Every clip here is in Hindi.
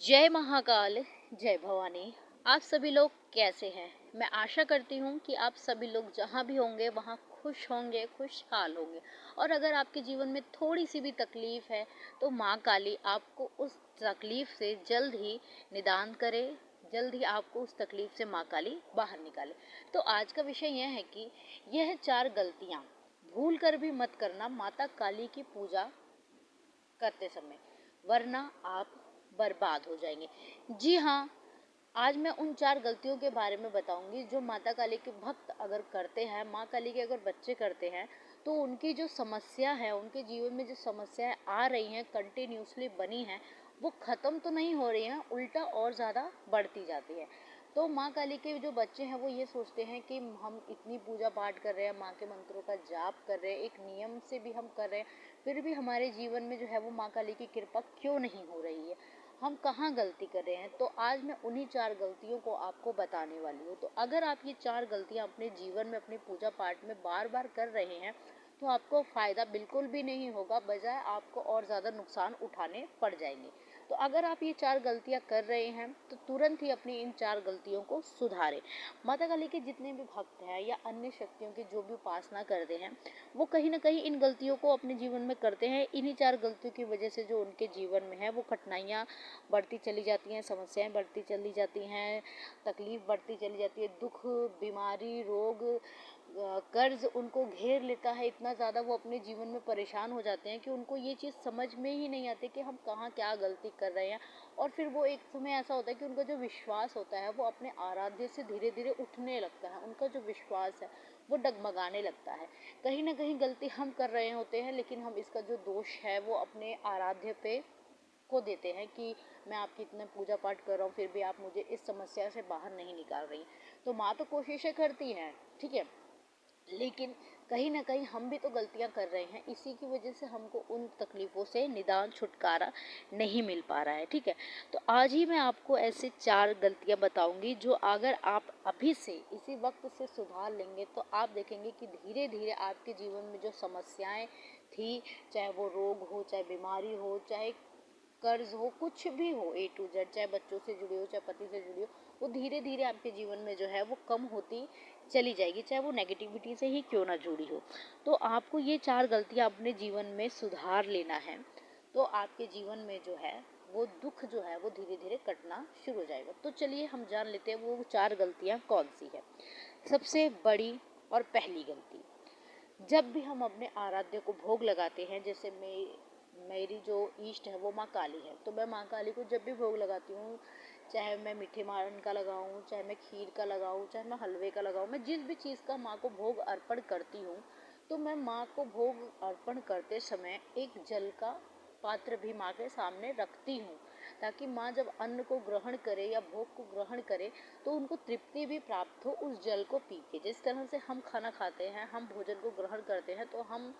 जय महाकाल, जय भवानी। आप सभी लोग कैसे हैं? मैं आशा करती हूँ कि आप सभी लोग जहाँ भी होंगे वहाँ खुश होंगे, खुशहाल होंगे। और अगर आपके जीवन में थोड़ी सी भी तकलीफ है तो माँ काली आपको उस तकलीफ से जल्द ही निदान करे, जल्द ही आपको उस तकलीफ से माँ काली बाहर निकाले। तो आज का विषय यह है कि यह 4 गलतियाँ भूल कर भी मत करना माता काली की पूजा करते समय, वरना आप बर्बाद हो जाएंगे। जी हाँ, आज मैं उन 4 गलतियों के बारे में बताऊंगी जो माता काली के भक्त अगर करते हैं, माँ काली के अगर बच्चे करते हैं, तो उनकी जो समस्या है, उनके जीवन में जो समस्याएं आ रही हैं, कंटिन्यूसली बनी हैं, वो ख़त्म तो नहीं हो रही हैं, उल्टा और ज़्यादा बढ़ती जाती है। तो माँ काली के जो बच्चे हैं वो ये सोचते हैं कि हम इतनी पूजा पाठ कर रहे हैं, माँ के मंत्रों का जाप कर रहे हैं, एक नियम से भी हम कर रहे हैं, फिर भी हमारे जीवन में जो है वो माँ काली की कृपा क्यों नहीं हो रही है, हम कहाँ गलती कर रहे हैं। तो आज मैं उन्हीं 4 गलतियों को आपको बताने वाली हूँ। तो अगर आप ये 4 गलतियाँ अपने जीवन में, अपनी पूजा पाठ में बार बार कर रहे हैं तो आपको फ़ायदा बिल्कुल भी नहीं होगा, बजाय आपको और ज़्यादा नुकसान उठाने पड़ जाएंगे। तो अगर आप ये 4 गलतियाँ कर रहे हैं तो तुरंत ही अपनी इन 4 गलतियों को सुधारें। माता काली के जितने भी भक्त हैं या अन्य शक्तियों की जो भी उपासना करते हैं, वो कहीं ना कहीं इन गलतियों को अपने जीवन में करते हैं। इन्हीं 4 गलतियों की वजह से जो उनके जीवन में है वो कठिनाइयाँ बढ़ती चली जाती हैं, समस्याएं बढ़ती चली जाती हैं, तकलीफ बढ़ती चली जाती है, दुख, बीमारी, रोग, कर्ज उनको घेर लेता है इतना ज़्यादा, वो अपने जीवन में परेशान हो जाते हैं कि उनको ये चीज़ समझ में ही नहीं आती कि हम कहाँ क्या गलती कर रहे हैं। और फिर वो एक समय ऐसा होता है कि उनका जो विश्वास होता है वो अपने आराध्य से धीरे धीरे उठने लगता है, उनका जो विश्वास है वो डगमगाने लगता है। कहीं ना कहीं गलती हम कर रहे होते हैं, लेकिन हम इसका जो दोष है वो अपने आराध्य पे को देते हैं कि मैं आपकी इतने पूजा पाठ कर रहा हूँ फिर भी आप मुझे इस समस्या से बाहर नहीं निकाल रही। तो माँ तो कोशिशें करती हैं, ठीक है, लेकिन कहीं ना कहीं हम भी तो गलतियां कर रहे हैं, इसी की वजह से हमको उन तकलीफ़ों से निदान, छुटकारा नहीं मिल पा रहा है, ठीक है। तो आज ही मैं आपको ऐसे 4 गलतियां बताऊंगी जो अगर आप अभी से इसी वक्त से सुधार लेंगे तो आप देखेंगे कि धीरे धीरे आपके जीवन में जो समस्याएं थी, चाहे वो रोग हो, चाहे बीमारी हो, चाहे कर्ज हो, कुछ भी हो, ए टू जेड, चाहे बच्चों से जुड़ी हो, चाहे पति से जुड़ी हो, वो धीरे धीरे आपके जीवन में जो है वो कम होती चली जाएगी, चाहे वो नेगेटिविटी से ही क्यों ना जुड़ी हो। तो आपको ये 4 गलतियां अपने जीवन में सुधार लेना है, तो आपके जीवन में जो है वो दुख जो है वो धीरे धीरे कटना शुरू हो जाएगा। तो चलिए हम जान लेते हैं वो 4 गलतियां कौन सी है। सबसे बड़ी और पहली गलती, जब भी हम अपने आराध्य को भोग लगाते हैं, जैसे मेरी जो ईष्ट है वो माँ काली है, तो मैं माँ काली को जब भी भोग लगाती हूँ, चाहे मैं मीठे मारन का लगाऊँ, चाहे मैं खीर का लगाऊँ, चाहे मैं हलवे का लगाऊँ, मैं जिस भी चीज़ का माँ को भोग अर्पण करती हूँ, तो मैं माँ को भोग अर्पण करते समय एक जल का पात्र भी माँ के सामने रखती हूँ, ताकि माँ जब अन्न को ग्रहण करे या भोग को ग्रहण करे तो उनको तृप्ति भी प्राप्त हो उस जल को पी के। जिस तरह से हम खाना खाते हैं, हम भोजन को ग्रहण करते हैं, तो हम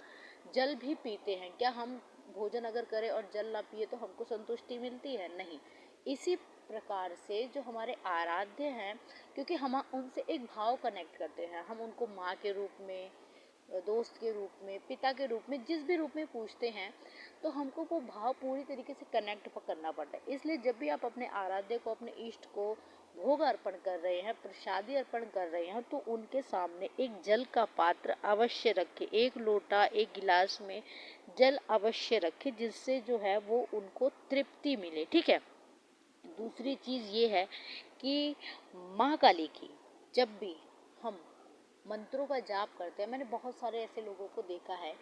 जल भी पीते हैं। क्या हम भोजन अगर करें और जल ना पिए तो हमको संतुष्टि मिलती है? नहीं। इसी प्रकार से जो हमारे आराध्य हैं, क्योंकि हम उनसे एक भाव कनेक्ट करते हैं, हम उनको माँ के रूप में, दोस्त के रूप में, पिता के रूप में, जिस भी रूप में पूछते हैं, तो हमको वो भाव पूरी तरीके से कनेक्ट करना पड़ता है। इसलिए जब भी आप अपने आराध्य को, अपने इष्ट को भोग अर्पण कर रहे हैं, प्रसादी अर्पण कर रहे हैं, तो उनके सामने एक जल का पात्र अवश्य रखें, एक लोटा, एक गिलास में जल अवश्य रखें, जिससे जो है वो उनको तृप्ति मिले, ठीक है। दूसरी चीज़ ये है कि माँ काली की जब भी हम मंत्रों का जाप करते हैं, मैंने बहुत सारे ऐसे लोगों को देखा है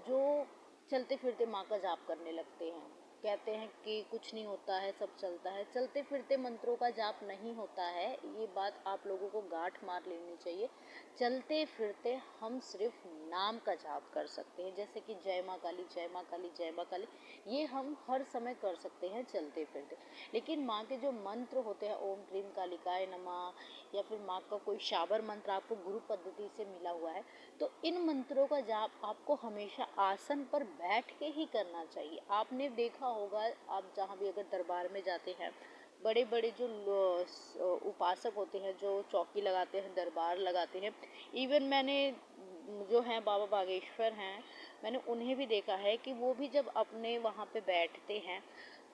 जो चलते फिरते माँ का जाप करने लगते हैं, कहते हैं कि कुछ नहीं होता है, सब चलता है। चलते फिरते मंत्रों का जाप नहीं होता है, ये बात आप लोगों को गांठ मार लेनी चाहिए। चलते फिरते हम सिर्फ नाम का जाप कर सकते हैं, जैसे कि जय माँ काली, जय माँ काली, जय माँ काली, ये हम हर समय कर सकते हैं चलते फिरते। लेकिन माँ के जो मंत्र होते हैं, ओम क्रीम कालिकाय नमः, या फिर माँ का कोई शाबर मंत्र आपको गुरु पद्धति से मिला हुआ है, तो इन मंत्रों का जाप आपको हमेशा आसन पर बैठ के ही करना चाहिए। आपने देखा होगा, आप जहाँ भी अगर दरबार में जाते हैं, बड़े बड़े जो उपासक होते हैं, जो चौकी लगाते हैं, दरबार लगाते हैं, इवन मैंने जो हैं बाबा बागेश्वर हैं, मैंने उन्हें भी देखा है कि वो भी जब अपने वहाँ पे बैठते हैं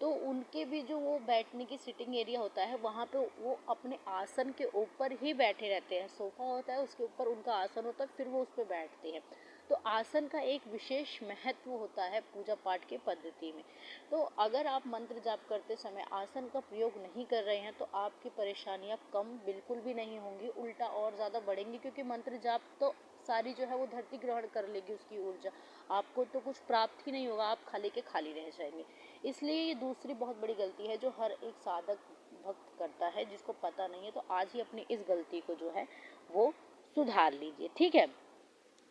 तो उनके भी जो वो बैठने की सिटिंग एरिया होता है वहाँ पे वो अपने आसन के ऊपर ही बैठे रहते हैं। सोफ़ा होता है उसके ऊपर उनका आसन होता है, फिर वो उस पे बैठते हैं। तो आसन का एक विशेष महत्व होता है पूजा पाठ के पद्धति में। तो अगर आप मंत्र जाप करते समय आसन का प्रयोग नहीं कर रहे हैं तो आपकी परेशानियाँ कम बिल्कुल भी नहीं होंगी, उल्टा और ज़्यादा बढ़ेंगी, क्योंकि मंत्र जाप तो सारी जो है वो धरती ग्रहण कर लेगी उसकी ऊर्जा। आपको तो कुछ प्राप्त ही नहीं होगा, आप खाली के खाली रह जाएंगे। इसलिए ये दूसरी बहुत बड़ी गलती है जो हर एक साधक भक्त करता है, जिसको पता नहीं है। तो आज ही अपनी इस गलती को जो है वो सुधार लीजिए, ठीक है।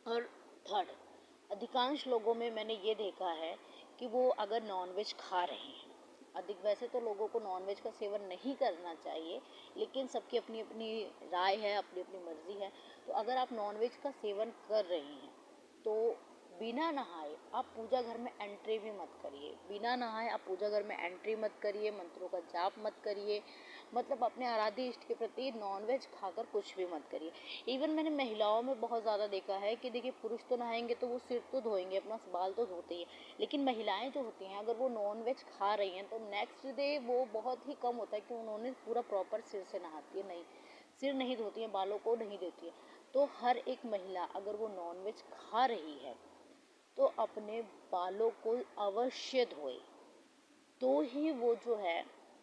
और थर्ड, अधिकांश लोगों में मैंने ये देखा है कि वो अगर नॉनवेज खा रहे हैं, अधिक वैसे तो लोगों को नॉनवेज का सेवन नहीं करना चाहिए, लेकिन सबकी अपनी अपनी राय है, अपनी अपनी मर्जी है। तो अगर आप नॉनवेज का सेवन कर रहे हैं तो बिना नहाए आप पूजा घर में एंट्री भी मत करिए। बिना नहाए आप पूजा घर में एंट्री मत करिए, मंत्रों का जाप मत करिए, मतलब अपने आराध्य इष्ट के प्रति नॉनवेज खाकर कुछ भी मत करिए। इवन मैंने महिलाओं में बहुत ज़्यादा देखा है कि देखिए, पुरुष तो नहाएंगे तो वो सिर तो धोएंगे, अपना बाल तो धोते ही हैं, लेकिन महिलाएं जो होती हैं अगर वो नॉनवेज खा रही हैं तो नेक्स्ट डे वो बहुत ही कम होता है कि उन्होंने पूरा प्रॉपर सिर से नहाती है, नहीं, सिर नहीं धोती हैं, बालों को नहीं धोती है। तो हर एक महिला अगर वो नॉनवेज खा रही है तो अपने बालों को अवश्य धोए, तो ही वो जो है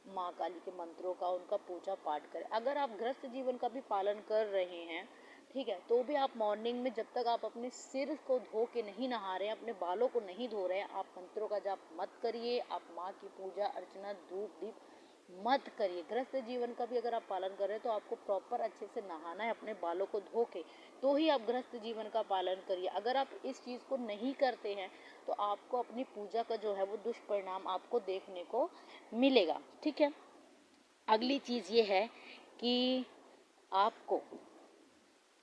माँ काली के मंत्रों का उनका पूजा पाठ करें। अगर आप गृहस्थ जीवन का भी पालन कर रहे हैं, ठीक है, तो भी आप मॉर्निंग में जब तक आप अपने सिर को धो के नहीं नहा रहे हैं, अपने बालों को नहीं धो रहे हैं, आप मंत्रों का जाप मत करिए, आप माँ की पूजा अर्चना धूप दीप मत करिए। गृहस्थ जीवन का भी अगर आप पालन कर रहे हैं तो आपको प्रॉपर अच्छे से नहाना है, अपने बालों को धो के, तो ही आप गृहस्थ जीवन का पालन करिए। अगर आप इस चीज़ को नहीं करते हैं तो आपको अपनी पूजा का जो है वो दुष्परिणाम आपको देखने को मिलेगा, ठीक है। अगली चीज़ ये है कि आपको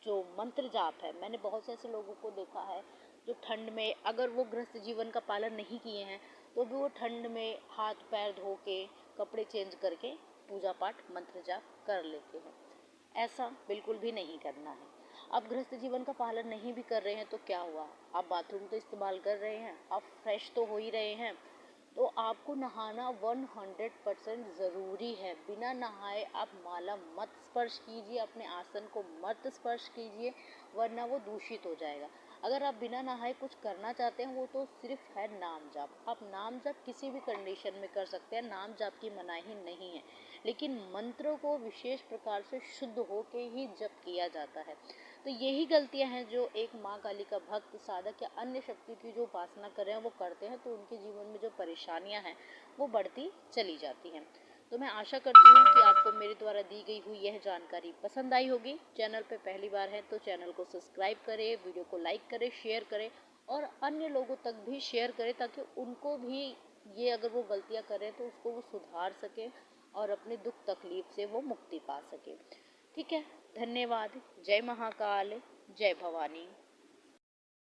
जो मंत्र जाप है, मैंने बहुत से ऐसे लोगों को देखा है जो ठंड में, अगर वो गृहस्थ जीवन का पालन नहीं किए हैं तो भी वो ठंड में हाथ पैर धो के कपड़े चेंज करके पूजा पाठ मंत्र जाप कर लेते हैं। ऐसा बिल्कुल भी नहीं करना है। आप गृहस्थ जीवन का पालन नहीं भी कर रहे हैं तो क्या हुआ, आप बाथरूम तो इस्तेमाल कर रहे हैं, आप फ्रेश तो हो ही रहे हैं, तो आपको नहाना 100% ज़रूरी है। बिना नहाए आप माला मत स्पर्श कीजिए, अपने आसन को मत स्पर्श कीजिए, वरना वो दूषित हो जाएगा। अगर आप बिना नहाए कुछ करना चाहते हैं वो तो सिर्फ है नाम जाप। आप नाम जाप किसी भी कंडीशन में कर सकते हैं, नाम जाप की मनाही नहीं है, लेकिन मंत्रों को विशेष प्रकार से शुद्ध होके ही जप किया जाता है। तो यही गलतियां हैं जो एक माँ काली का भक्त, साधक या अन्य शक्ति की जो उपासना कर रहे हैं वो करते हैं, तो उनके जीवन में जो परेशानियां हैं वो बढ़ती चली जाती हैं। तो मैं आशा करती हूँ कि आपको मेरे द्वारा दी गई हुई यह जानकारी पसंद आई होगी। चैनल पे पहली बार है तो चैनल को सब्सक्राइब करें, वीडियो को लाइक करें, शेयर करें और अन्य लोगों तक भी शेयर करें, ताकि उनको भी ये, अगर वो गलतियाँ करें तो उसको वो सुधार सकें और अपने दुख तकलीफ से वो मुक्ति पा सके, ठीक है। धन्यवाद। जय महाकाल, जय भवानी।